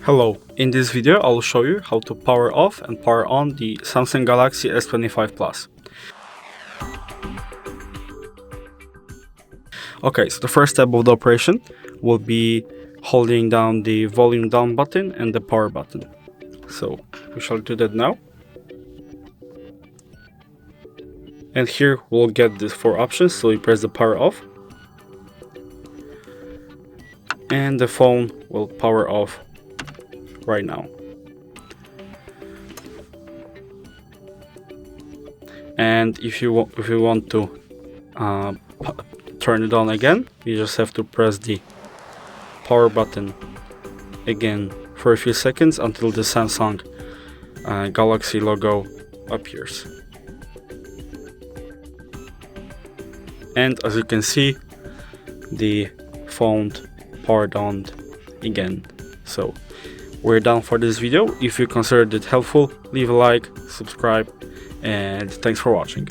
Hello, in this video I'll show you how to power off and power on the Samsung Galaxy S25 Plus. Okay, so the first step of the operation will be holding down the volume down button and the power button. So we shall do that now. And here we'll get these four options, so we press the power off. And the phone will power off right now. And if you want to turn it on again, you just have to press the power button again for a few seconds until the Samsung Galaxy logo appears. And as you can see, the phone powered on again. So we're done for this video. If you considered it helpful, leave a like, subscribe, and thanks for watching.